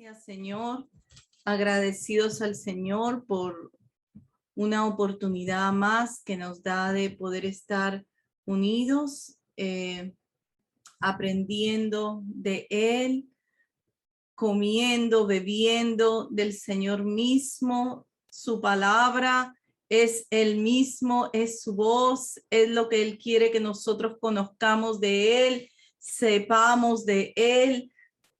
Gracias, Señor. Agradecidos al Señor por una oportunidad más que nos da de poder estar unidos, aprendiendo de Él, comiendo, bebiendo del Señor mismo. Su palabra es Él mismo, es su voz, es lo que Él quiere que nosotros conozcamos de Él, sepamos de Él.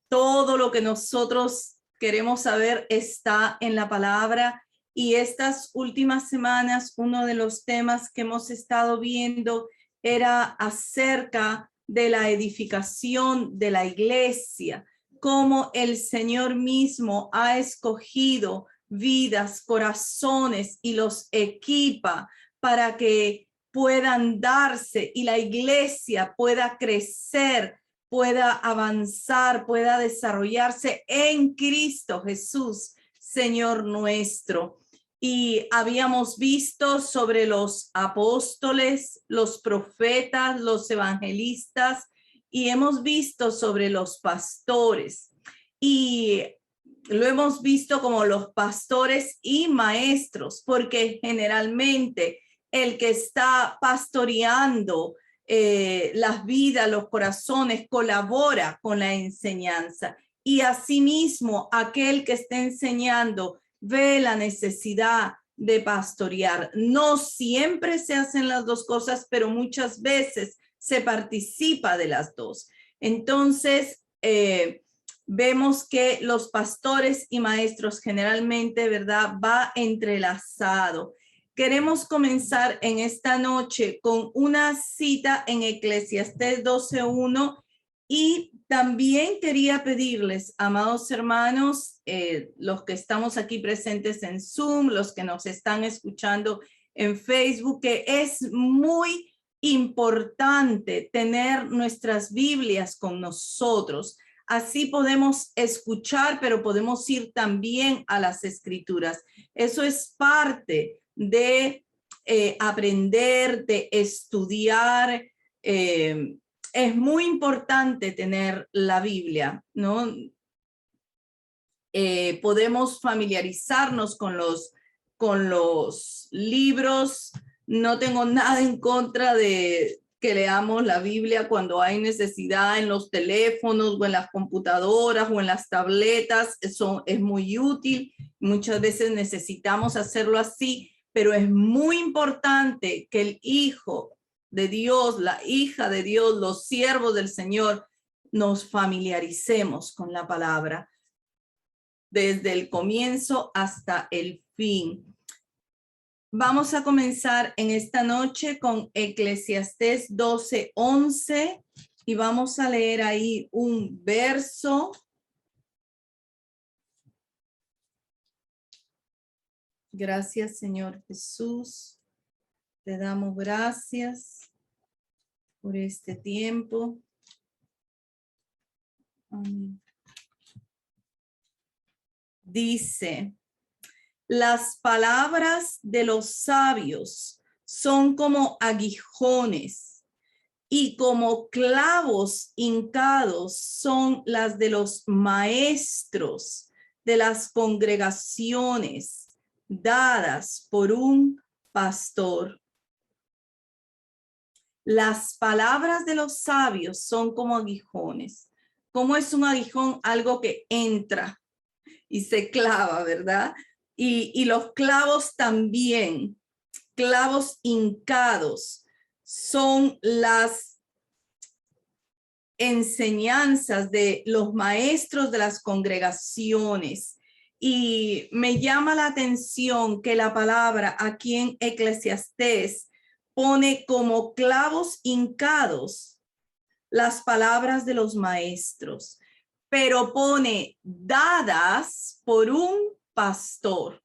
Todo lo que nosotros queremos saber está en la palabra, y estas últimas semanas uno de los temas que hemos estado viendo era acerca de la edificación de la iglesia, cómo el Señor mismo ha escogido vidas, corazones y los equipa para que puedan darse y la iglesia pueda crecer, pueda avanzar, pueda desarrollarse en Cristo Jesús, Señor nuestro. Y habíamos visto sobre los apóstoles, los profetas, los evangelistas, y hemos visto sobre los pastores. Y lo hemos visto como los pastores y maestros, porque generalmente el que está pastoreando las vidas, los corazones, colabora con la enseñanza, y asimismo aquel que está enseñando ve la necesidad de pastorear. No siempre se hacen las dos cosas, pero muchas veces se participa de las dos. Entonces, vemos que los pastores y maestros generalmente, ¿verdad?, va entrelazado. Queremos comenzar en esta noche con una cita en Eclesiastés 12:1, y también quería pedirles, amados hermanos, los que estamos aquí presentes en Zoom, los que nos están escuchando en Facebook, que es muy importante tener nuestras Biblias con nosotros. Así podemos escuchar, pero podemos ir también a las Escrituras. Eso es parte de aprender, de estudiar. Es muy importante tener la Biblia, ¿no? Podemos familiarizarnos con los libros. No tengo nada en contra de que leamos la Biblia cuando hay necesidad en los teléfonos o en las computadoras o en las tabletas. Eso es muy útil. Muchas veces necesitamos hacerlo así, pero es muy importante que el Hijo de Dios, la hija de Dios, los siervos del Señor, nos familiaricemos con la palabra desde el comienzo hasta el fin. Vamos a comenzar en esta noche con Eclesiastés 12:11 y vamos a leer ahí un verso. Gracias, Señor Jesús. Te damos gracias por este tiempo. Amén. Dice: las palabras de los sabios son como aguijones, y como clavos hincados son las de los maestros de las congregaciones dadas por un pastor. Las palabras de los sabios son como aguijones. ¿Cómo es un aguijón? Algo que entra y se clava, ¿verdad? Y los clavos también, clavos hincados, son las enseñanzas de los maestros de las congregaciones. Y me llama la atención que la palabra aquí en Eclesiastés pone como clavos hincados las palabras de los maestros, pero pone dadas por un pastor.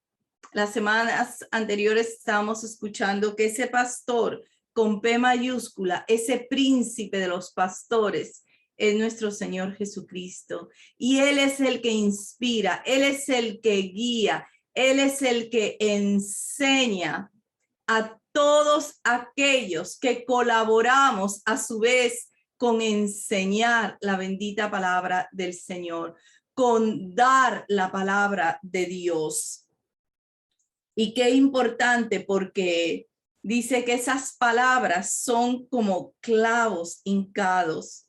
Las semanas anteriores estábamos escuchando que ese pastor con P mayúscula, ese príncipe de los pastores, es nuestro Señor Jesucristo. Y Él es el que inspira, Él es el que guía, Él es el que enseña a todos aquellos que colaboramos a su vez con enseñar la bendita palabra del Señor. con dar la palabra de Dios. Y qué importante, porque dice que esas palabras son como clavos hincados.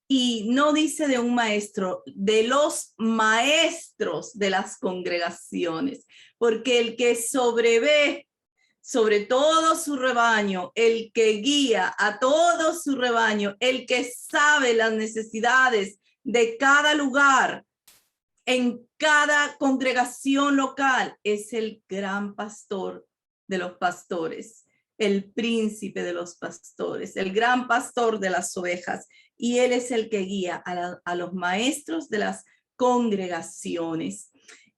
Y no dice de un maestro, de los maestros de las congregaciones, porque el que sobrevé sobre todo su rebaño, el que guía a todo su rebaño, el que sabe las necesidades de cada lugar, en cada congregación local, es el gran pastor de los pastores, el príncipe de los pastores, el gran pastor de las ovejas, y él es el que guía a los maestros de las congregaciones.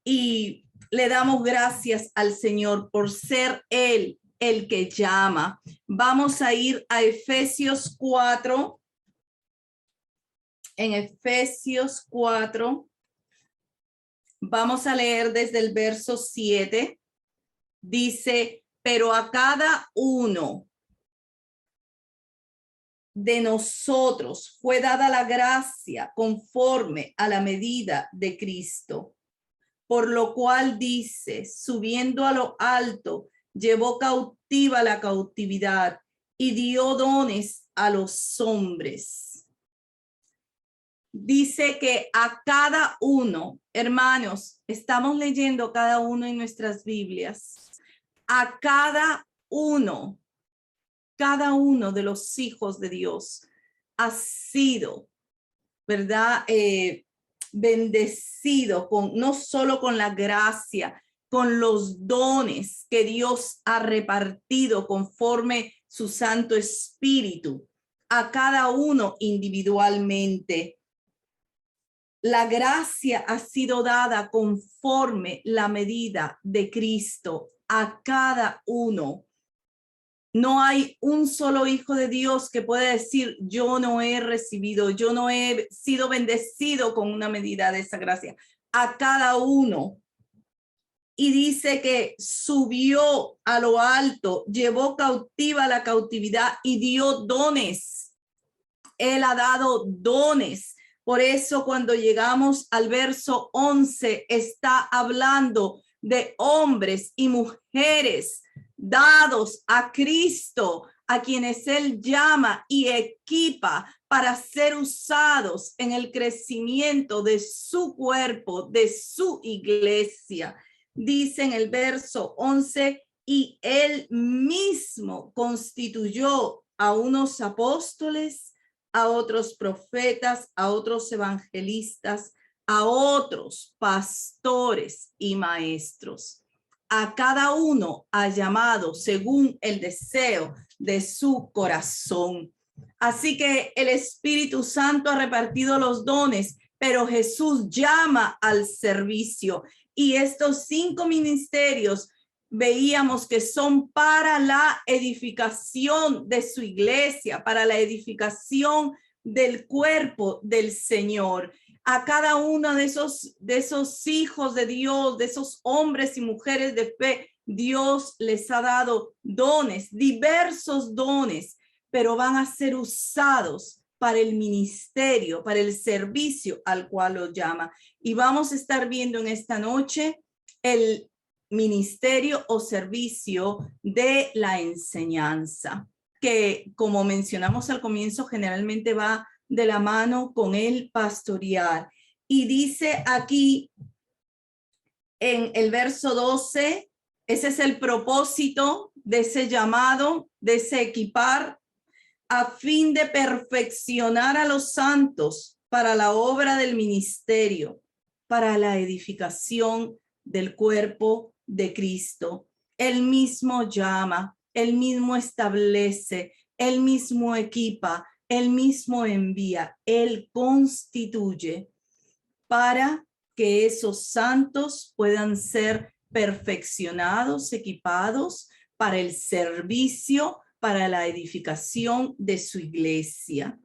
Y le damos gracias al Señor por ser él el que llama. Vamos a ir a Efesios 4. En Efesios 4, vamos a leer desde el verso 7. Dice, pero a cada uno de nosotros fue dada la gracia conforme a la medida de Cristo. Por lo cual dice, subiendo a lo alto, llevó cautiva la cautividad y dio dones a los hombres. Dice que a cada uno, hermanos, estamos leyendo cada uno en nuestras Biblias, a cada uno de los hijos de Dios ha sido, ¿verdad? Bendecido con no solo con la gracia, con los dones que Dios ha repartido conforme su Santo Espíritu a cada uno individualmente. La gracia ha sido dada conforme la medida de Cristo a cada uno. No hay un solo hijo de Dios que pueda decir, yo no he recibido, yo no he sido bendecido con una medida de esa gracia. A cada uno. Y dice que subió a lo alto, llevó cautiva la cautividad y dio dones. Él ha dado dones. Por eso cuando llegamos al verso 11, está hablando de hombres y mujeres dados a Cristo, a quienes Él llama y equipa para ser usados en el crecimiento de su cuerpo, de su iglesia. Dice en el verso 11, y Él mismo constituyó a unos apóstoles, a otros profetas, a otros evangelistas, a otros pastores y maestros. A cada uno ha llamado según el deseo de su corazón. Así que el Espíritu Santo ha repartido los dones, pero Jesús llama al servicio. Y estos 5 ministerios veíamos que son para la edificación de su iglesia, para la edificación del cuerpo del Señor. A cada uno de esos hijos de Dios, de esos hombres y mujeres de fe, Dios les ha dado dones, diversos dones, pero van a ser usados para el ministerio, para el servicio al cual lo llama. Y vamos a estar viendo en esta noche el ministerio o servicio de la enseñanza, que como mencionamos al comienzo, generalmente va de la mano con el pastorear. Y dice aquí en el verso 12, ese es el propósito de ese llamado, de ese equipar, a fin de perfeccionar a los santos para la obra del ministerio, para la edificación del cuerpo de Cristo. Él mismo llama, él mismo establece, él mismo equipa, él mismo envía, él constituye para que esos santos puedan ser perfeccionados, equipados para el servicio, para la edificación de su iglesia.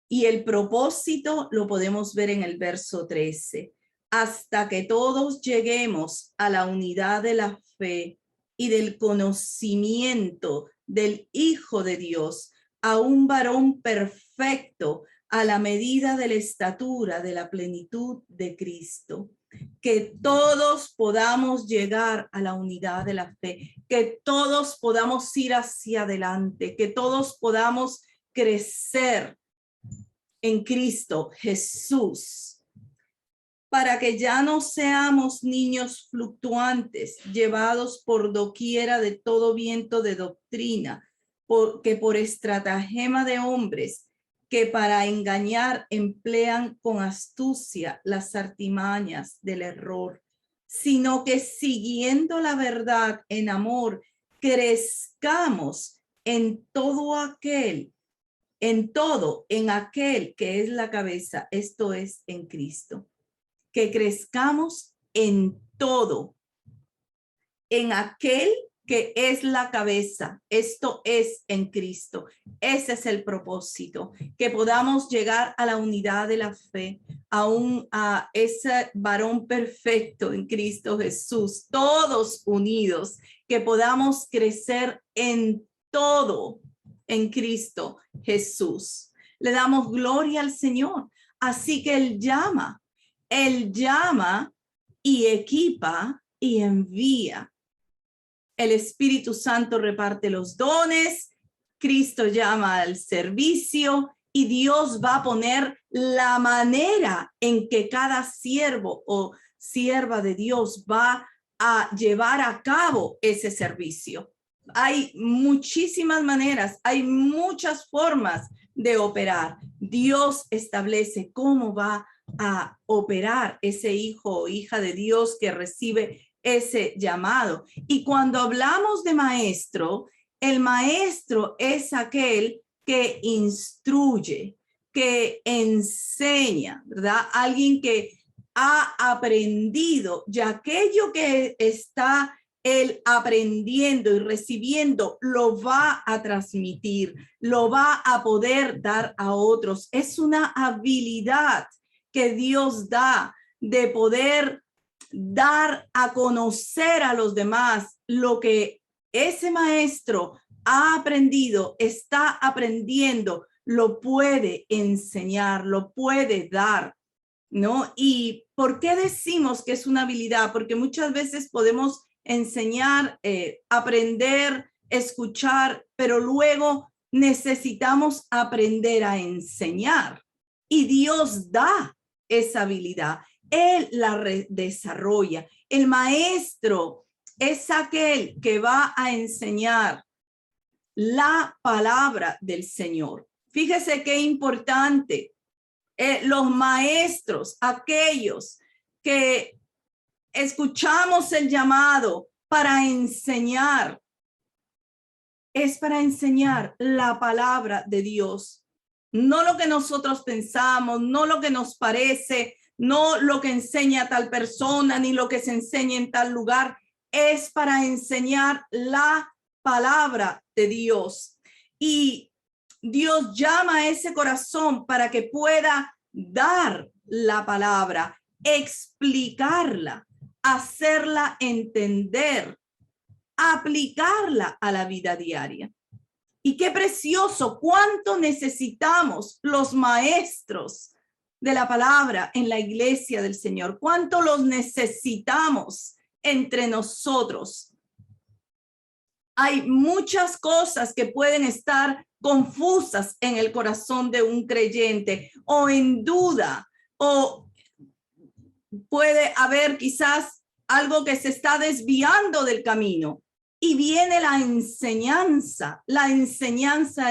Y el propósito lo podemos ver en el verso 13. Hasta que todos lleguemos a la unidad de la fe y del conocimiento del Hijo de Dios, a un varón perfecto, a la medida de la estatura de la plenitud de Cristo. Que todos podamos llegar a la unidad de la fe, que todos podamos ir hacia adelante, que todos podamos crecer en Cristo Jesús, para que ya no seamos niños fluctuantes, llevados por doquiera de todo viento de doctrina, que por estratagema de hombres que para engañar emplean con astucia las artimañas del error, sino que siguiendo la verdad en amor, crezcamos en en aquel que es la cabeza, esto es en Cristo. Que crezcamos en todo, en aquel que es la cabeza, esto es en Cristo. Ese es el propósito, que podamos llegar a la unidad de la fe, a ese varón perfecto en Cristo Jesús, todos unidos, que podamos crecer en todo en Cristo Jesús. Le damos gloria al Señor. Así que Él llama y equipa y envía. El Espíritu Santo reparte los dones, Cristo llama al servicio y Dios va a poner la manera en que cada siervo o sierva de Dios va a llevar a cabo ese servicio. Hay muchísimas maneras, hay muchas formas de operar. Dios establece cómo va a operar ese hijo o hija de Dios que recibe ese llamado. Y cuando hablamos de maestro, el maestro es aquel que instruye, que enseña, ¿verdad? Alguien que ha aprendido y aquello que está él aprendiendo y recibiendo lo va a transmitir, lo va a poder dar a otros. Es una habilidad que Dios da de poder dar a conocer a los demás lo que ese maestro ha aprendido, está aprendiendo, lo puede enseñar, lo puede dar, ¿no? ¿Y por qué decimos que es una habilidad? Porque muchas veces podemos enseñar, aprender, escuchar, pero luego necesitamos aprender a enseñar. Y Dios da esa habilidad. Él la desarrolla. El maestro es aquel que va a enseñar la palabra del Señor. Fíjese qué importante. Los maestros, aquellos que escuchamos el llamado para enseñar, es para enseñar la palabra de Dios. No lo que nosotros pensamos, no lo que nos parece, no lo que enseña tal persona, ni lo que se enseña en tal lugar. Es para enseñar la palabra de Dios. Y Dios llama a ese corazón para que pueda dar la palabra, explicarla, hacerla entender, aplicarla a la vida diaria. Y qué precioso, cuánto necesitamos los maestros de la palabra en la iglesia del Señor, cuánto los necesitamos entre nosotros. Hay muchas cosas que pueden estar confusas en el corazón de un creyente o en duda, o puede haber quizás algo que se está desviando del camino. Y viene la enseñanza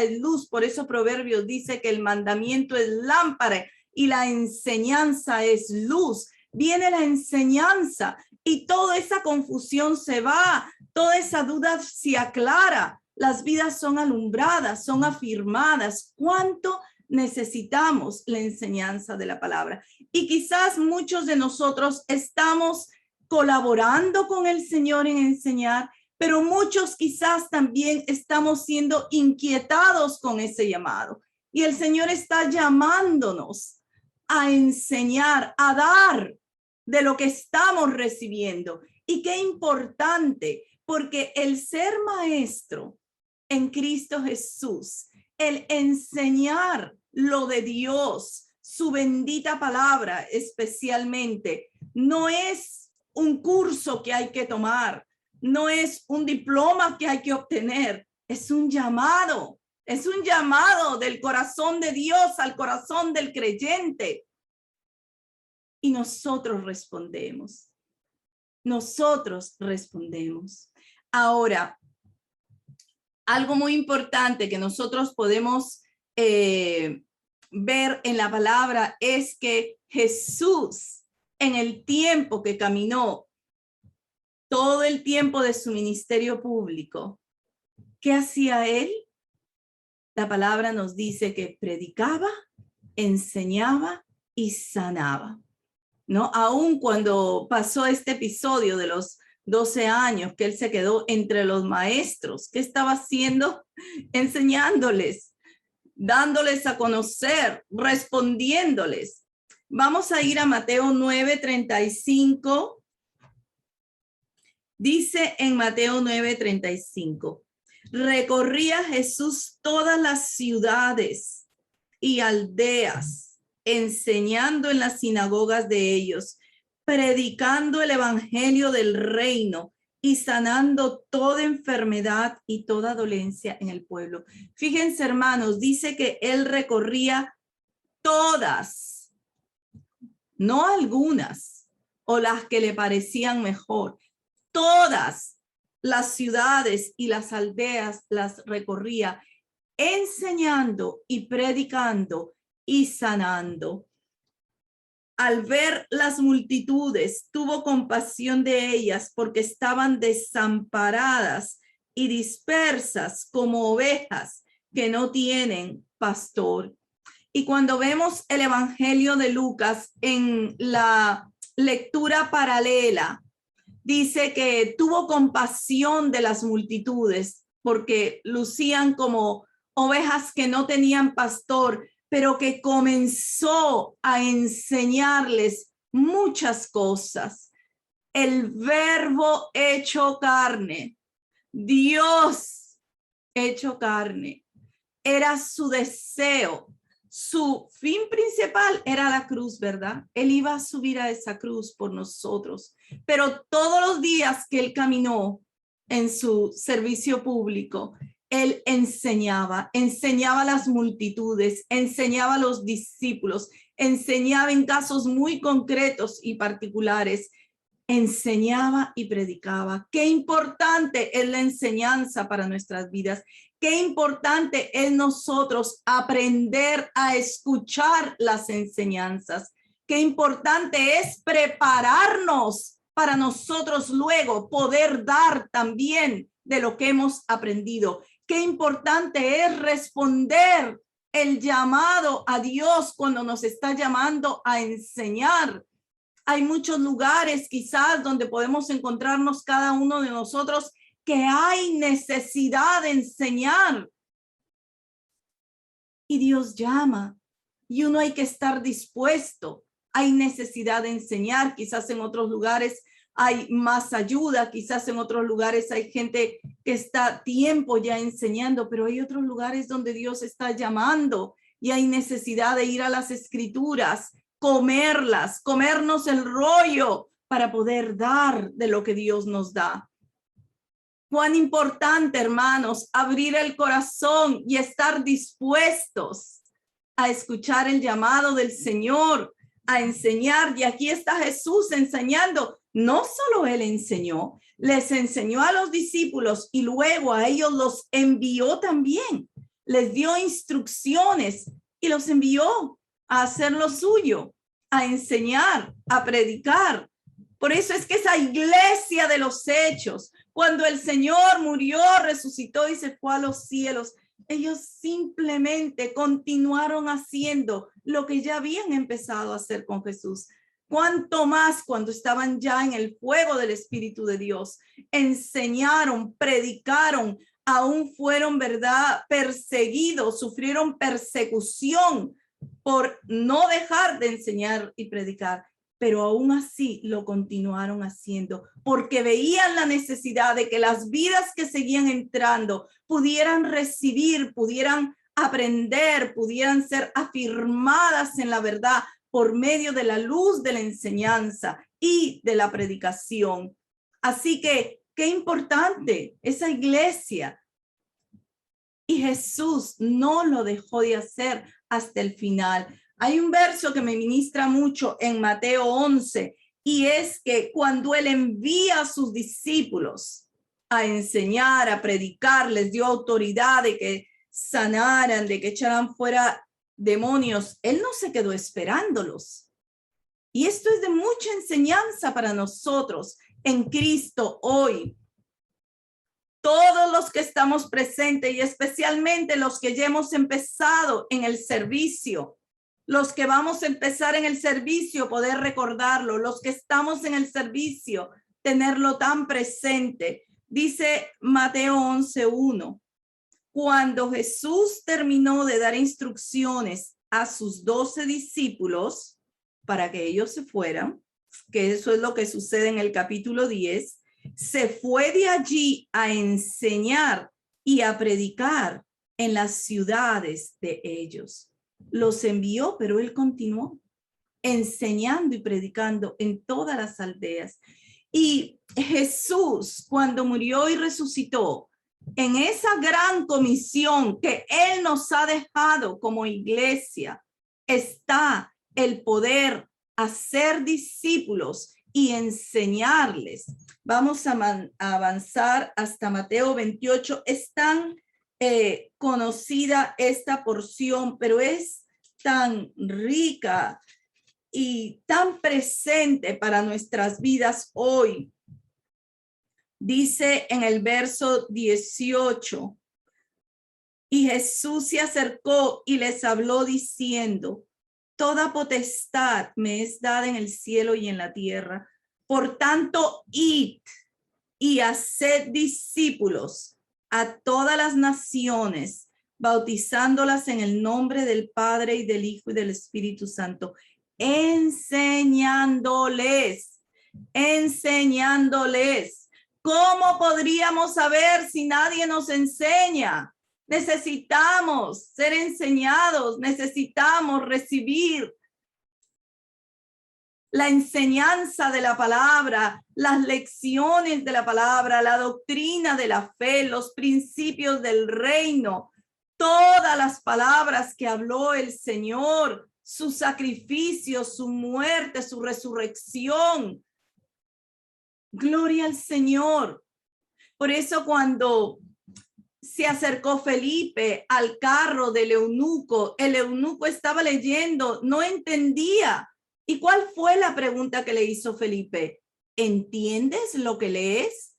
es luz. Por eso Proverbios dice que el mandamiento es lámpara y la enseñanza es luz. Viene la enseñanza y toda esa confusión se va, toda esa duda se aclara. Las vidas son alumbradas, son afirmadas. ¿Cuánto necesitamos la enseñanza de la palabra? Y quizás muchos de nosotros estamos colaborando con el Señor en enseñar, pero muchos quizás también estamos siendo inquietados con ese llamado. Y el Señor está llamándonos a enseñar, a dar de lo que estamos recibiendo. Y qué importante, porque el ser maestro en Cristo Jesús, el enseñar lo de Dios, su bendita palabra especialmente, no es un curso que hay que tomar, no es un diploma que hay que obtener, es un llamado del corazón de Dios al corazón del creyente. Y nosotros respondemos. Ahora, algo muy importante que nosotros podemos ver en la palabra es que Jesús, en el tiempo que caminó, todo el tiempo de su ministerio público, ¿qué hacía él? La palabra nos dice que predicaba, enseñaba y sanaba, ¿no? Aún cuando pasó este episodio de los 12 años que él se quedó entre los maestros, ¿qué estaba haciendo? Enseñándoles, dándoles a conocer, respondiéndoles. Vamos a ir a Mateo 9:35. Dice en Mateo 9:35, recorría Jesús todas las ciudades y aldeas, enseñando en las sinagogas de ellos, predicando el evangelio del reino y sanando toda enfermedad y toda dolencia en el pueblo. Fíjense, hermanos, dice que él recorría todas, no algunas, o las que le parecían mejor. Todas las ciudades y las aldeas las recorría, enseñando y predicando y sanando. Al ver las multitudes, tuvo compasión de ellas porque estaban desamparadas y dispersas como ovejas que no tienen pastor. Y cuando vemos el Evangelio de Lucas en la lectura paralela, dice que tuvo compasión de las multitudes porque lucían como ovejas que no tenían pastor, pero que comenzó a enseñarles muchas cosas. El verbo hecho carne, Dios hecho carne, era su deseo. Su fin principal era la cruz, ¿verdad? Él iba a subir a esa cruz por nosotros, pero todos los días que él caminó en su servicio público, él enseñaba a las multitudes, enseñaba a los discípulos, enseñaba en casos muy concretos y particulares, enseñaba y predicaba. Qué importante es la enseñanza para nuestras vidas. Qué importante es nosotros aprender a escuchar las enseñanzas. Qué importante es prepararnos para nosotros luego poder dar también de lo que hemos aprendido. Qué importante es responder el llamado a Dios cuando nos está llamando a enseñar. Hay muchos lugares quizás donde podemos encontrarnos cada uno de nosotros que hay necesidad de enseñar. Y Dios llama y uno hay que estar dispuesto. Hay necesidad de enseñar, quizás en otros lugares hay más ayuda, quizás en otros lugares hay gente que está tiempo ya enseñando, pero hay otros lugares donde Dios está llamando y hay necesidad de ir a las escrituras, comernos el rollo para poder dar de lo que Dios nos da. Cuán importante, hermanos, abrir el corazón y estar dispuestos a escuchar el llamado del Señor, a enseñar. Y aquí está Jesús enseñando. No solo él enseñó, les enseñó a los discípulos y luego a ellos los envió también. Les dio instrucciones y los envió a hacer lo suyo, a enseñar, a predicar. Por eso es que esa iglesia de los hechos, cuando el Señor murió, resucitó y se fue a los cielos, ellos simplemente continuaron haciendo lo que ya habían empezado a hacer con Jesús. Cuánto más cuando estaban ya en el fuego del Espíritu de Dios, enseñaron, predicaron, aún fueron, ¿verdad?, perseguidos, sufrieron persecución por no dejar de enseñar y predicar, pero aún así lo continuaron haciendo porque veían la necesidad de que las vidas que seguían entrando pudieran recibir, pudieran aprender, pudieran ser afirmadas en la verdad por medio de la luz de la enseñanza y de la predicación. Así que, qué importante esa iglesia. Y Jesús no lo dejó de hacer hasta el final. Hay un verso que me ministra mucho en Mateo 11, y es que cuando él envía a sus discípulos a enseñar, a predicar, les dio autoridad de que sanaran, de que echaran fuera demonios, él no se quedó esperándolos. Y esto es de mucha enseñanza para nosotros en Cristo hoy. Todos los que estamos presentes y especialmente los que ya hemos empezado en el servicio, los que vamos a empezar en el servicio, poder recordarlo, los que estamos en el servicio, tenerlo tan presente. Dice Mateo 11:1, cuando Jesús terminó de dar instrucciones a sus 12 discípulos para que ellos se fueran, que eso es lo que sucede en el capítulo 10, se fue de allí a enseñar y a predicar en las ciudades de ellos. Los envió, pero él continuó enseñando y predicando en todas las aldeas. Y Jesús, cuando murió y resucitó, en esa gran comisión que él nos ha dejado como iglesia, está el poder hacer discípulos y enseñarles. Vamos a avanzar hasta Mateo 28. Es tan conocida esta porción, pero es tan rica y tan presente para nuestras vidas hoy. Dice en el verso 18, y Jesús se acercó y les habló diciendo, toda potestad me es dada en el cielo y en la tierra. Por tanto, id y haced discípulos a todas las naciones, bautizándolas en el nombre del Padre y del Hijo y del Espíritu Santo, enseñándoles. ¿Cómo podríamos saber si nadie nos enseña? Necesitamos ser enseñados, necesitamos recibir la enseñanza de la palabra, las lecciones de la palabra, la doctrina de la fe, los principios del reino, todas las palabras que habló el Señor, su sacrificio, su muerte, su resurrección. Gloria al Señor. Por eso cuando se acercó Felipe al carro del eunuco, el eunuco estaba leyendo, no entendía. ¿Y cuál fue la pregunta que le hizo Felipe? ¿Entiendes lo que lees?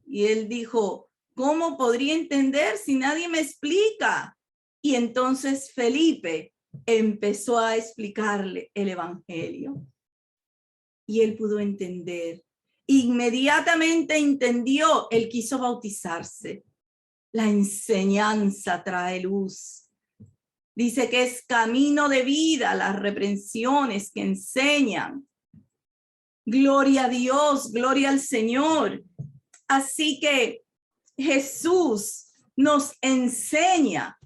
Y él dijo, ¿cómo podría entender si nadie me explica? Y entonces Felipe empezó a explicarle el evangelio. Y él pudo entender. Inmediatamente entendió, él quiso bautizarse. La enseñanza trae luz. Dice que es camino de vida las reprensiones que enseñan. Gloria a Dios, gloria al Señor. Así que Jesús nos enseña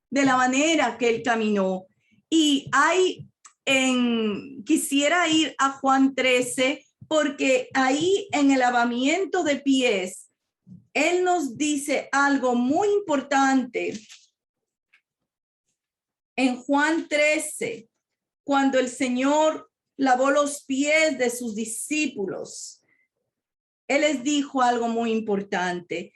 de la manera que él caminó. Y quisiera ir a Juan 13, porque ahí en el lavamiento de pies, él nos dice algo muy importante. En Juan 13, cuando el Señor lavó los pies de sus discípulos, él les dijo algo muy importante.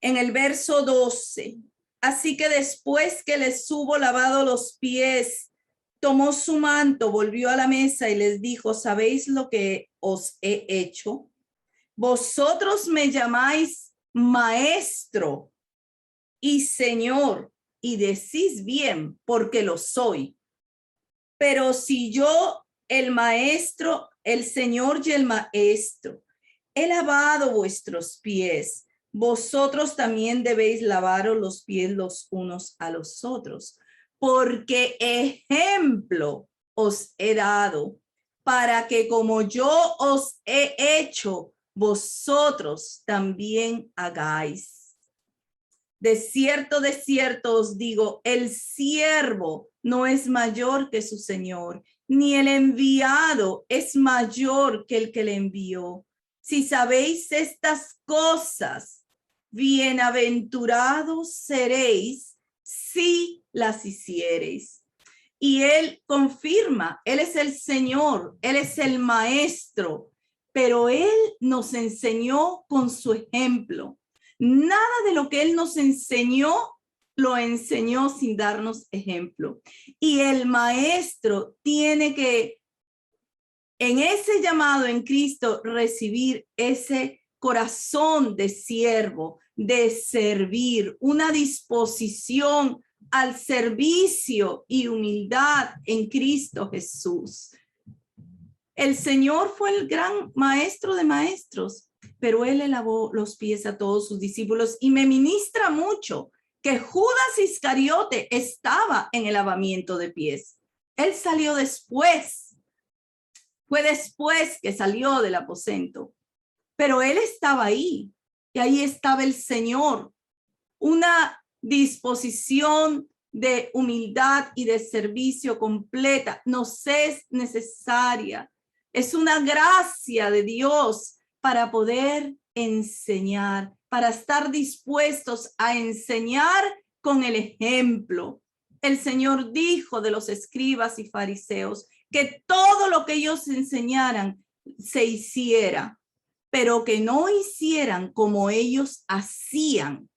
En el verso 12, así que después que les hubo lavado los pies, tomó su manto, volvió a la mesa y les dijo, ¿sabéis lo que os he hecho? Vosotros me llamáis maestro y señor, y decís bien, porque lo soy. Pero si yo, el maestro, el señor y el maestro, he lavado vuestros pies, vosotros también debéis lavaros los pies los unos a los otros, porque ejemplo os he dado, para que como yo os he hecho, vosotros también hagáis. de cierto os digo, el siervo no es mayor que su señor, ni el enviado es mayor que el que le envió. Si sabéis estas cosas, bienaventurados seréis si las hiciereis. Y él confirma, él es el Señor, él es el maestro, pero él nos enseñó con su ejemplo. Nada de lo que él nos enseñó, lo enseñó sin darnos ejemplo. Y el maestro tiene que, en ese llamado en Cristo, recibir ese corazón de siervo, de servir, una disposición al servicio y humildad en Cristo Jesús. El Señor fue el gran maestro de maestros, pero él le lavó los pies a todos sus discípulos y me ministra mucho que Judas Iscariote estaba en el lavamiento de pies. Él salió después, fue después que salió del aposento, pero él estaba ahí y ahí estaba el Señor, una disposición de humildad y de servicio completa nos es necesaria. Es una gracia de Dios para poder enseñar, para estar dispuestos a enseñar con el ejemplo. El Señor dijo de los escribas y fariseos que todo lo que ellos enseñaran se hiciera, pero que no hicieran como ellos hacían,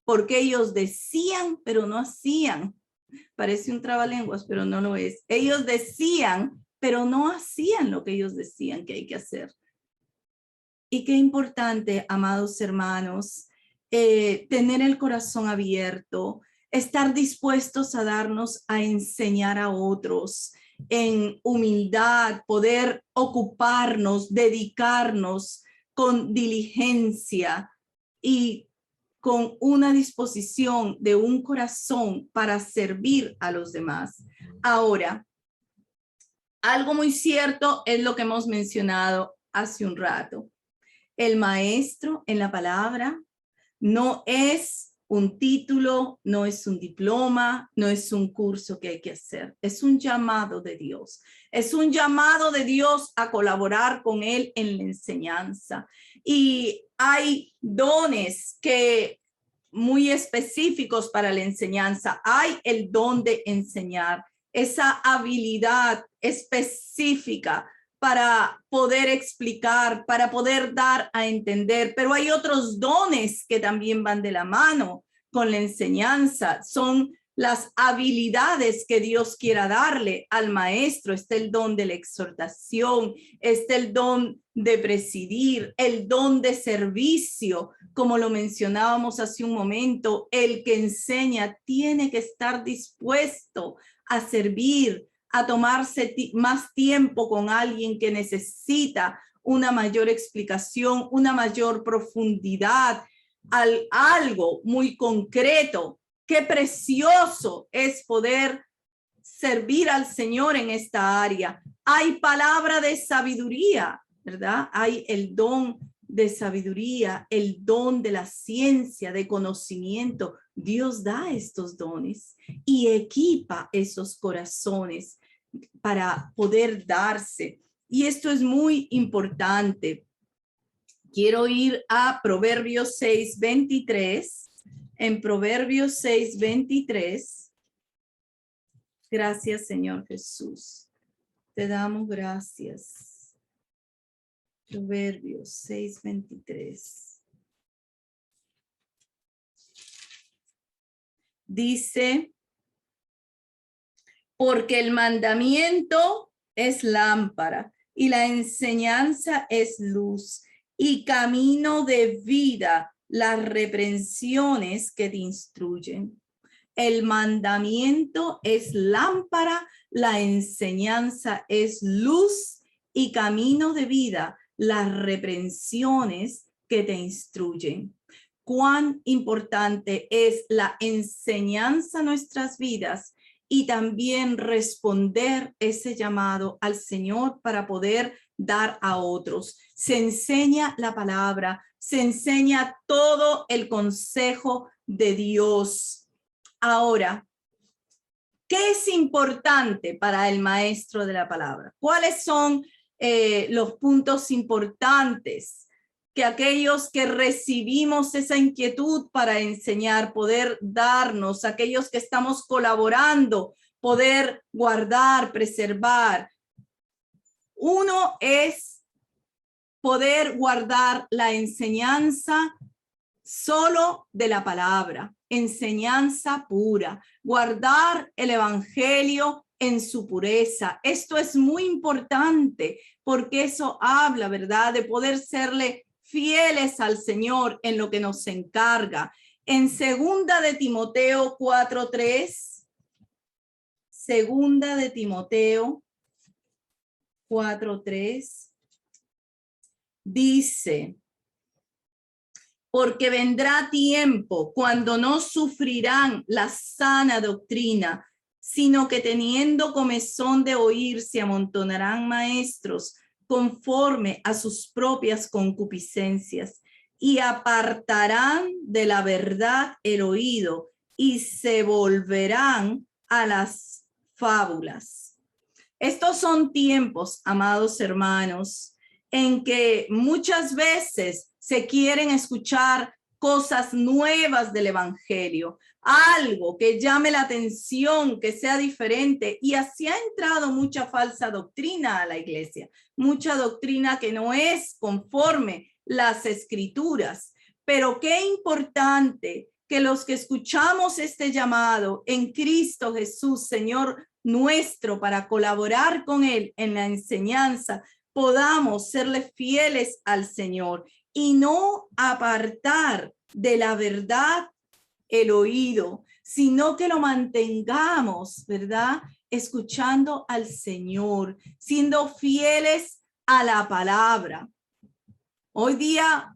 porque ellos decían, pero no hacían. Parece un trabalenguas, pero no lo es. Ellos decían, pero no hacían lo que ellos decían que hay que hacer. Y qué importante, amados hermanos, tener el corazón abierto, estar dispuestos a darnos a enseñar a otros en humildad, poder ocuparnos, dedicarnos con diligencia y con una disposición de un corazón para servir a los demás. Ahora, algo muy cierto es lo que hemos mencionado hace un rato. El maestro en la palabra no es un título, no es un diploma, no es un curso que hay que hacer. Es un llamado de Dios. Es un llamado de Dios a colaborar con Él en la enseñanza. Y hay dones que muy específicos para la enseñanza. Hay el don de enseñar, esa habilidad específica para poder explicar, para poder dar a entender, pero hay otros dones que también van de la mano con la enseñanza, son las habilidades que Dios quiera darle al maestro. Está el don de la exhortación, está el don de presidir, el don de servicio, como lo mencionábamos hace un momento. El que enseña tiene que estar dispuesto a servir, a tomarse más tiempo con alguien que necesita una mayor explicación, una mayor profundidad, algo muy concreto. Qué precioso es poder servir al Señor en esta área. Hay palabra de sabiduría, ¿verdad? Hay el don de sabiduría, el don de la ciencia, de conocimiento. Dios da estos dones y equipa esos corazones para poder darse. Y esto es muy importante. Quiero ir a Proverbios 6:23. En Proverbios 6:23. Gracias, Señor Jesús. Te damos gracias. Proverbios 6:23. Dice, porque el mandamiento es lámpara y la enseñanza es luz y camino de vida las reprensiones que te instruyen. El mandamiento es lámpara, la enseñanza es luz y camino de vida las reprensiones que te instruyen. Cuán importante es la enseñanza a nuestras vidas y también responder ese llamado al Señor para poder dar a otros. Se enseña la palabra, se enseña todo el consejo de Dios. Ahora, ¿qué es importante para el maestro de la palabra? ¿Cuáles son los puntos importantes que aquellos que recibimos esa inquietud para enseñar, poder darnos, aquellos que estamos colaborando, poder guardar, preservar? Uno es poder guardar la enseñanza solo de la palabra, enseñanza pura, guardar el evangelio en su pureza. Esto es muy importante porque eso habla, ¿verdad?, de poder serle fieles al Señor en lo que nos encarga. En segunda de Timoteo 4:3, segunda de Timoteo 4:3, dice: porque vendrá tiempo cuando no sufrirán la sana doctrina, sino que teniendo comezón de oír, se amontonarán maestros conforme a sus propias concupiscencias y apartarán de la verdad el oído y se volverán a las fábulas. Estos son tiempos, amados hermanos, en que muchas veces se quieren escuchar cosas nuevas del evangelio, algo que llame la atención, que sea diferente, y así ha entrado mucha falsa doctrina a la iglesia, mucha doctrina que no es conforme las escrituras. Pero qué importante que los que escuchamos este llamado en Cristo Jesús, Señor nuestro, para colaborar con Él en la enseñanza, podamos serle fieles al Señor y no apartar de la verdad el oído, sino que lo mantengamos, ¿verdad?, escuchando al Señor, siendo fieles a la palabra. Hoy día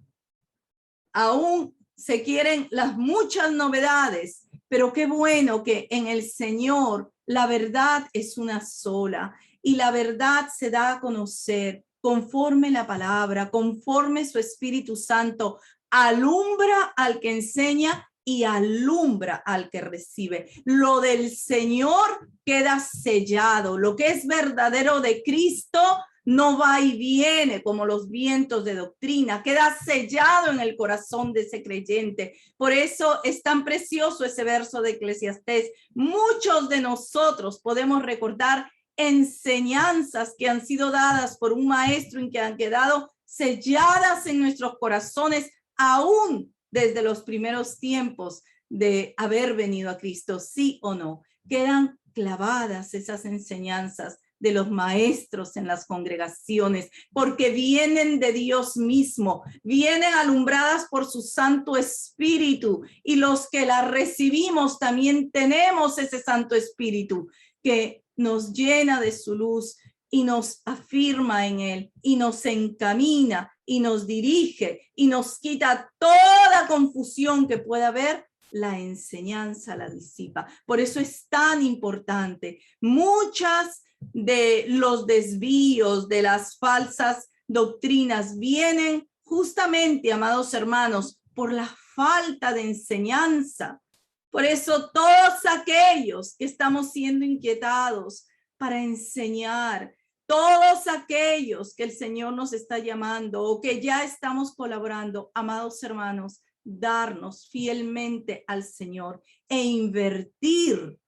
aún se quieren las muchas novedades, pero qué bueno que en el Señor la verdad es una sola y la verdad se da a conocer conforme la palabra, conforme su Espíritu Santo alumbra al que enseña y alumbra al que recibe. Lo del Señor queda sellado. Lo que es verdadero de Cristo no va y viene como los vientos de doctrina, queda sellado en el corazón de ese creyente. Por eso es tan precioso ese verso de Eclesiastés. Muchos de nosotros podemos recordar enseñanzas que han sido dadas por un maestro y que han quedado selladas en nuestros corazones aún desde los primeros tiempos de haber venido a Cristo, sí o no. Quedan clavadas esas enseñanzas de los maestros en las congregaciones, porque vienen de Dios mismo, vienen alumbradas por su Santo Espíritu, y los que las recibimos también tenemos ese Santo Espíritu que nos llena de su luz y nos afirma en él y nos encamina y nos dirige y nos quita toda confusión que pueda haber. La enseñanza la disipa. Por eso es tan importante. Muchas de los desvíos, de las falsas doctrinas vienen justamente, amados hermanos, por la falta de enseñanza. Por eso todos aquellos que estamos siendo inquietados para enseñar, todos aquellos que el Señor nos está llamando o que ya estamos colaborando, amados hermanos, darnos fielmente al Señor e invertir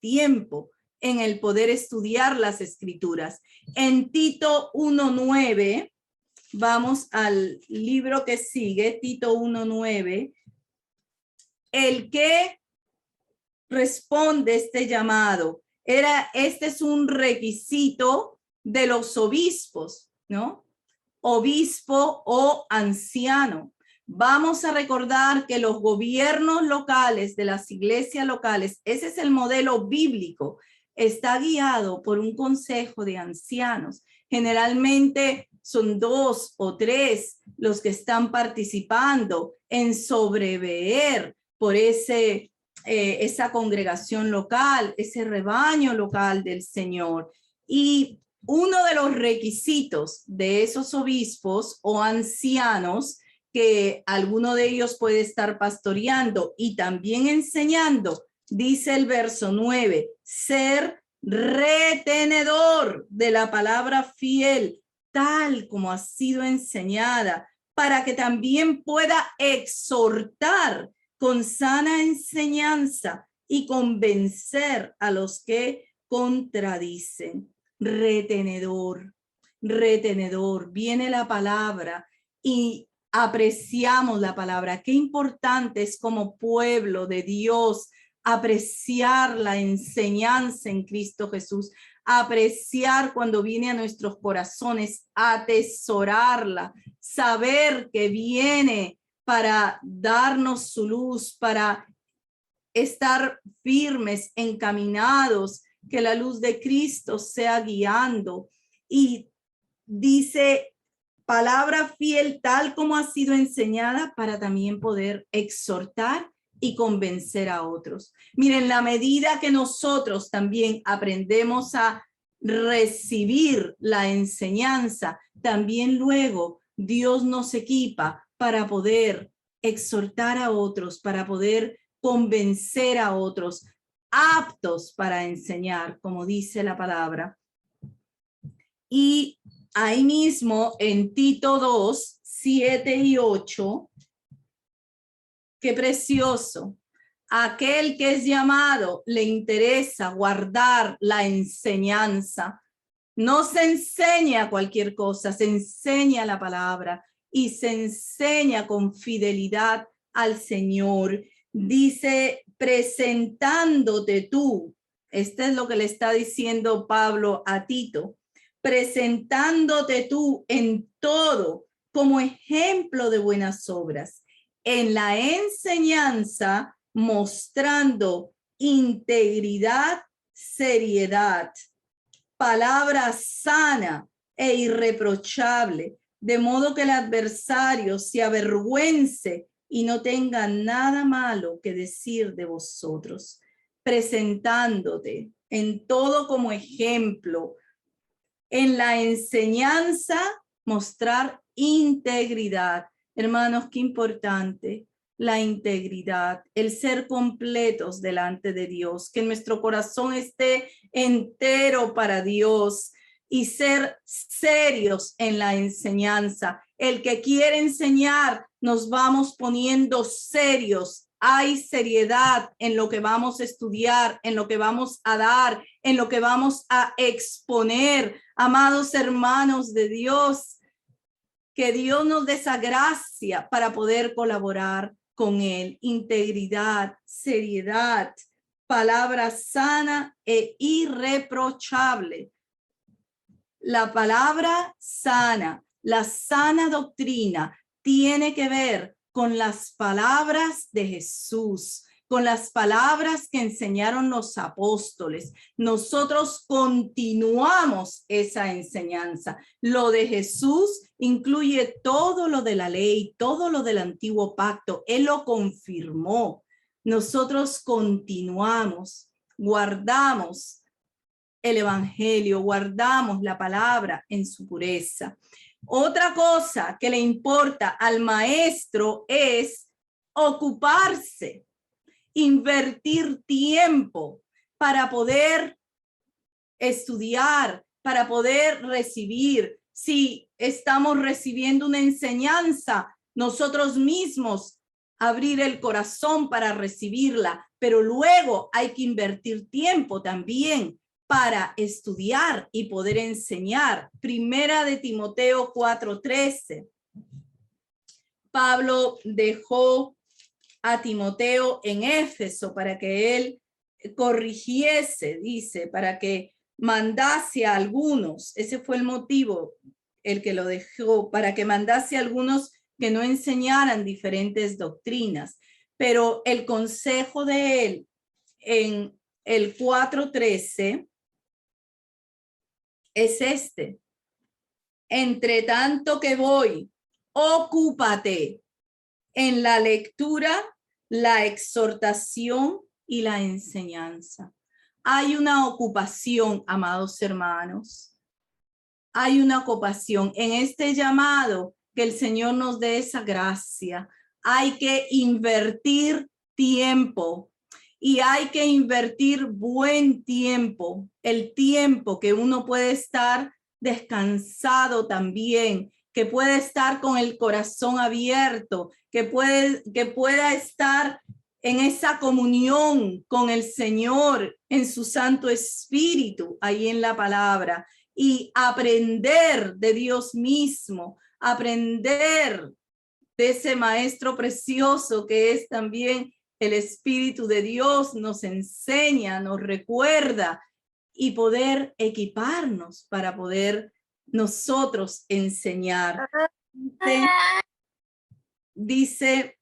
tiempo en el poder estudiar las escrituras. En Tito 1:9, vamos al libro que sigue, Tito 1:9, el que responde este llamado. Este es un requisito de los obispos, ¿no? Obispo o anciano. Vamos a recordar que los gobiernos locales de las iglesias locales, ese es el modelo bíblico, está guiado por un consejo de ancianos. Generalmente son 2 o 3 los que están participando en sobreveer por esa congregación local, ese rebaño local del Señor. Y uno de los requisitos de esos obispos o ancianos que alguno de ellos puede estar pastoreando y también enseñando, dice el verso 9, ser retenedor de la palabra fiel, tal como ha sido enseñada, para que también pueda exhortar con sana enseñanza y convencer a los que contradicen. Retenedor, retenedor, viene la palabra y apreciamos la palabra. Qué importante es como pueblo de Dios apreciar la enseñanza en Cristo Jesús, apreciar cuando viene a nuestros corazones, atesorarla, saber que viene para darnos su luz, para estar firmes, encaminados, que la luz de Cristo sea guiando. Y dice, palabra fiel tal como ha sido enseñada para también poder exhortar y convencer a otros. Miren, la medida que nosotros también aprendemos a recibir la enseñanza, también luego Dios nos equipa para poder exhortar a otros, para poder convencer a otros, aptos para enseñar, como dice la palabra. Y ahí mismo en Tito 2, 7 y 8, qué precioso. Aquel que es llamado le interesa guardar la enseñanza. No se enseña cualquier cosa, se enseña la palabra y se enseña con fidelidad al Señor. Dice, presentándote tú. Este es lo que le está diciendo Pablo a Tito. Presentándote tú en todo como ejemplo de buenas obras, en la enseñanza mostrando integridad, seriedad, palabra sana e irreprochable, de modo que el adversario se avergüence y no tenga nada malo que decir de vosotros, presentándote en todo como ejemplo, en la enseñanza mostrar integridad. Hermanos, qué importante la integridad, el ser completos delante de Dios, que nuestro corazón esté entero para Dios y ser serios en la enseñanza. El que quiere enseñar, nos vamos poniendo serios. Hay seriedad en lo que vamos a estudiar, en lo que vamos a dar, en lo que vamos a exponer. Amados hermanos de Dios, que Dios nos dé esa gracia para poder colaborar con Él. Integridad, seriedad, palabra sana e irreprochable. La palabra sana, la sana doctrina, tiene que ver con las palabras de Jesús, con las palabras que enseñaron los apóstoles. Nosotros continuamos esa enseñanza. Lo de Jesús incluye todo lo de la ley, todo lo del antiguo pacto. Él lo confirmó. Nosotros continuamos, guardamos el evangelio, guardamos la palabra en su pureza. Otra cosa que le importa al maestro es ocuparse, invertir tiempo para poder estudiar, para poder recibir. Si estamos recibiendo una enseñanza, nosotros mismos abrir el corazón para recibirla, pero luego hay que invertir tiempo también para estudiar y poder enseñar. Primera de Timoteo 4:13. Pablo dejó a Timoteo en Éfeso para que él corrigiese, dice, para que mandase a algunos. Ese fue el motivo, el que lo dejó, para que mandase a algunos que no enseñaran diferentes doctrinas. Pero el consejo de él en el 4:13 es este: entre tanto que voy, ocúpate en la lectura, la exhortación y la enseñanza. Hay una ocupación, amados hermanos. Hay una ocupación en este llamado que el Señor nos dé esa gracia. Hay que invertir tiempo y hay que invertir buen tiempo, el tiempo que uno puede estar descansado también, que puede estar con el corazón abierto, que pueda estar en esa comunión con el Señor, en su Santo Espíritu, ahí en la palabra, y aprender de Dios mismo, aprender de ese maestro precioso que es también el Espíritu de Dios, nos enseña, nos recuerda y poder equiparnos para poder nosotros enseñar. Dice,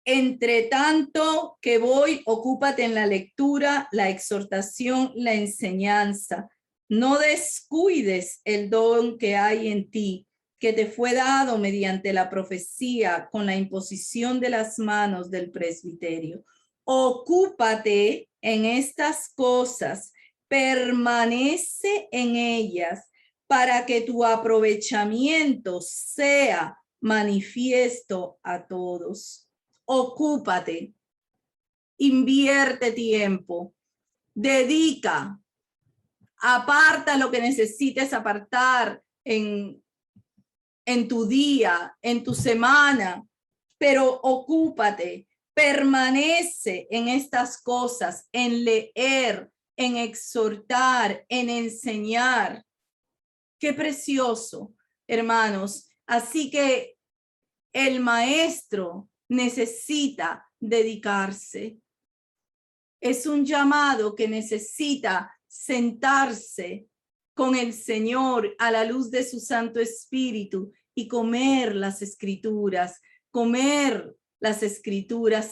entre tanto que voy, ocúpate en la lectura, la exhortación, la enseñanza. No descuides el don que hay en ti, que te fue dado mediante la profecía con la imposición de las manos del presbiterio. Ocúpate en estas cosas, permanece en ellas, para que tu aprovechamiento sea manifiesto a todos. Ocúpate, invierte tiempo, dedica, aparta lo que necesites apartar en tu día, en tu semana, pero ocúpate, permanece en estas cosas, en leer, en exhortar, en enseñar. Qué precioso, hermanos. Así que el maestro necesita dedicarse. Es un llamado que necesita sentarse con el Señor a la luz de su Santo Espíritu y comer las escrituras,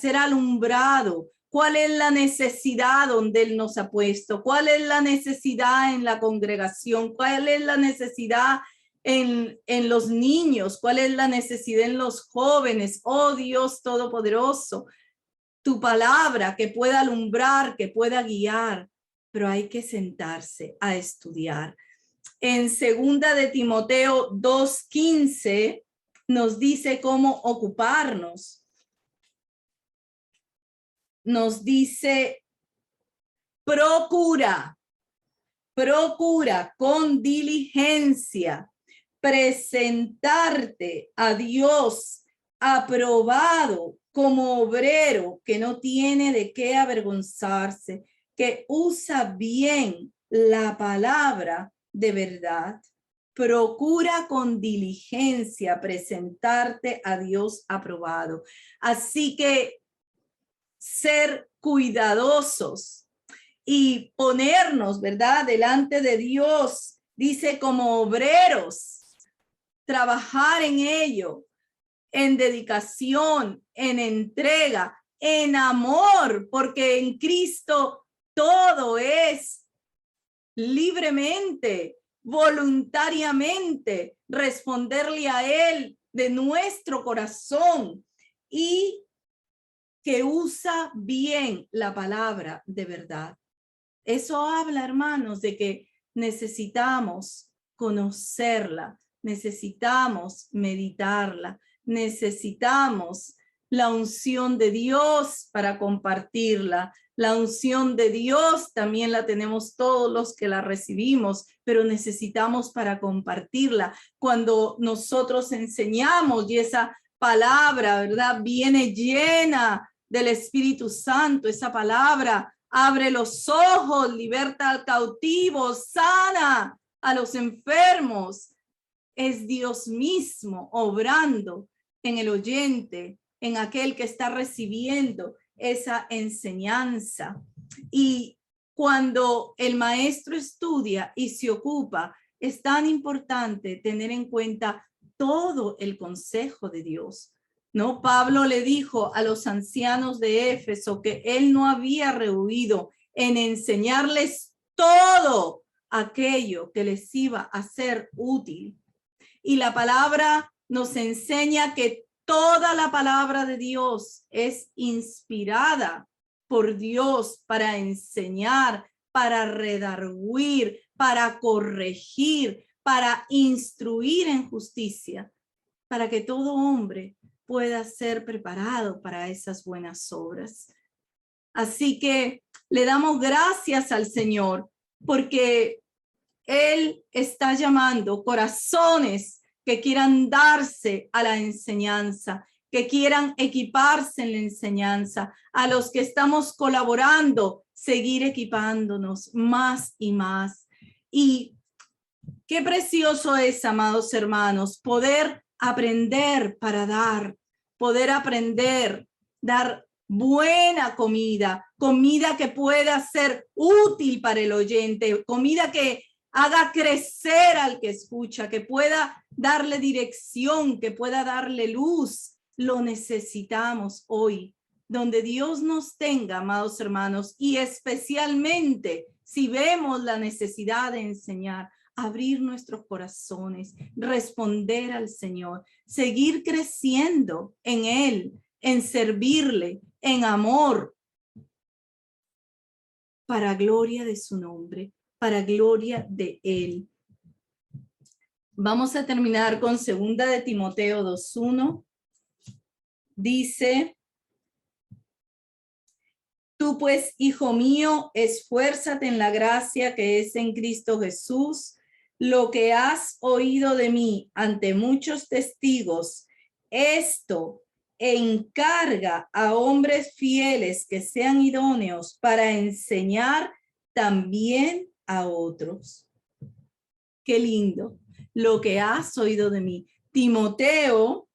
ser alumbrado. ¿Cuál es la necesidad donde Él nos ha puesto? ¿Cuál es la necesidad en la congregación? ¿Cuál es la necesidad en los niños? ¿Cuál es la necesidad en los jóvenes? Oh Dios Todopoderoso, tu palabra que pueda alumbrar, que pueda guiar, pero hay que sentarse a estudiar. En 2 de Timoteo 2:15 nos dice cómo ocuparnos. Nos dice, procura con diligencia presentarte a Dios aprobado como obrero que no tiene de qué avergonzarse, que usa bien la palabra de verdad. Procura con diligencia presentarte a Dios aprobado. Así que ser cuidadosos y ponernos, ¿verdad?, delante de Dios, dice, como obreros, trabajar en ello, en dedicación, en entrega, en amor, porque en Cristo todo es libremente, voluntariamente, responderle a Él de nuestro corazón y que usa bien la palabra de verdad. Eso habla, hermanos, de que necesitamos conocerla, necesitamos meditarla, necesitamos la unción de Dios para compartirla. La unción de Dios también la tenemos todos los que la recibimos, pero necesitamos para compartirla. Cuando nosotros enseñamos y esa palabra, ¿verdad?, viene llena del Espíritu Santo, esa palabra abre los ojos, liberta al cautivo, sana a los enfermos. Es Dios mismo obrando en el oyente, en aquel que está recibiendo esa enseñanza. Y cuando el maestro estudia y se ocupa, es tan importante tener en cuenta todo el consejo de Dios. ¿No? Pablo le dijo a los ancianos de Éfeso que él no había rehuido en enseñarles todo aquello que les iba a ser útil. Y la palabra nos enseña que toda la palabra de Dios es inspirada por Dios para enseñar, para redarguir, para corregir, para instruir en justicia. para que todo hombre pueda ser preparado para esas buenas obras. Así que le damos gracias al Señor porque Él está llamando corazones que quieran darse a la enseñanza, que quieran equiparse en la enseñanza, a los que estamos colaborando, seguir equipándonos más y más. Y qué precioso es, amados hermanos, poder aprender para dar, poder aprender, dar buena comida, comida que pueda ser útil para el oyente, comida que haga crecer al que escucha, que pueda darle dirección, que pueda darle luz. Lo necesitamos hoy, donde Dios nos tenga, amados hermanos, y especialmente si vemos la necesidad de enseñar, abrir nuestros corazones, responder al Señor, seguir creciendo en Él, en servirle, en amor, para gloria de su nombre, para gloria de Él. Vamos a terminar con 2 de Timoteo 2:1. Dice: tú pues, hijo mío, esfuérzate en la gracia que es en Cristo Jesús. Lo que has oído de mí ante muchos testigos, esto encarga a hombres fieles que sean idóneos para enseñar también a otros. Qué lindo. Lo que has oído de mí. Timoteo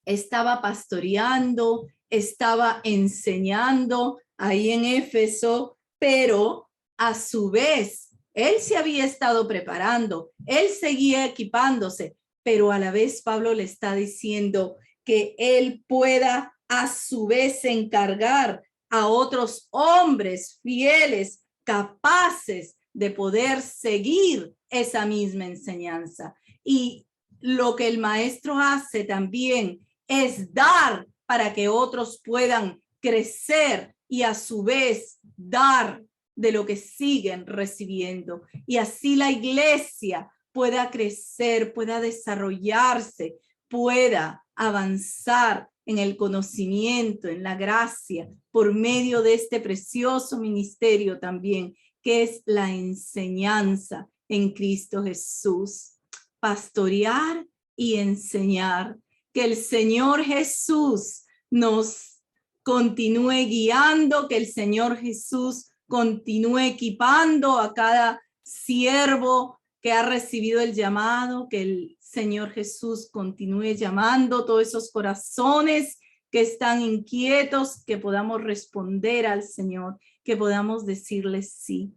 estaba pastoreando, estaba enseñando ahí en Éfeso, pero a su vez, él se había estado preparando, él seguía equipándose, pero a la vez Pablo le está diciendo que él pueda a su vez encargar a otros hombres fieles, capaces de poder seguir esa misma enseñanza. Y lo que el maestro hace también es dar para que otros puedan crecer y a su vez dar de lo que siguen recibiendo. Y así la iglesia pueda crecer, pueda desarrollarse, pueda avanzar en el conocimiento, en la gracia, por medio de este precioso ministerio también, que es la enseñanza en Cristo Jesús. Pastorear y enseñar. Que el Señor Jesús nos continúe guiando, que el Señor Jesús continúe equipando a cada siervo que ha recibido el llamado, que el Señor Jesús continúe llamando todos esos corazones que están inquietos, que podamos responder al Señor, que podamos decirle sí,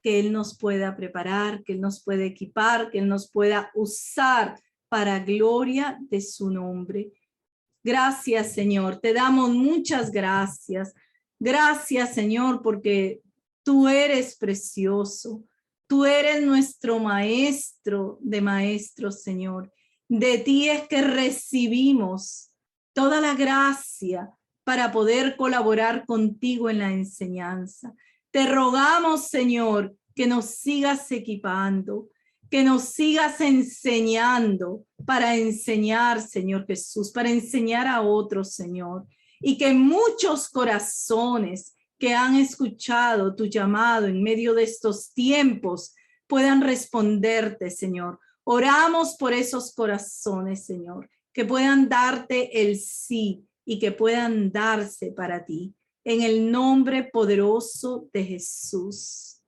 que Él nos pueda preparar, que Él nos pueda equipar, que Él nos pueda usar para gloria de su nombre. Gracias, Señor. Te damos muchas gracias. Gracias, Señor, porque tú eres precioso. Tú eres nuestro maestro de maestros, Señor. De ti es que recibimos toda la gracia para poder colaborar contigo en la enseñanza. Te rogamos, Señor, que nos sigas equipando, que nos sigas enseñando para enseñar, Señor Jesús, para enseñar a otros, Señor. Y que muchos corazones que han escuchado tu llamado en medio de estos tiempos puedan responderte, Señor. Oramos por esos corazones, Señor, que puedan darte el sí y que puedan darse para ti. En el nombre poderoso de Jesús.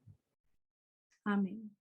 Amén.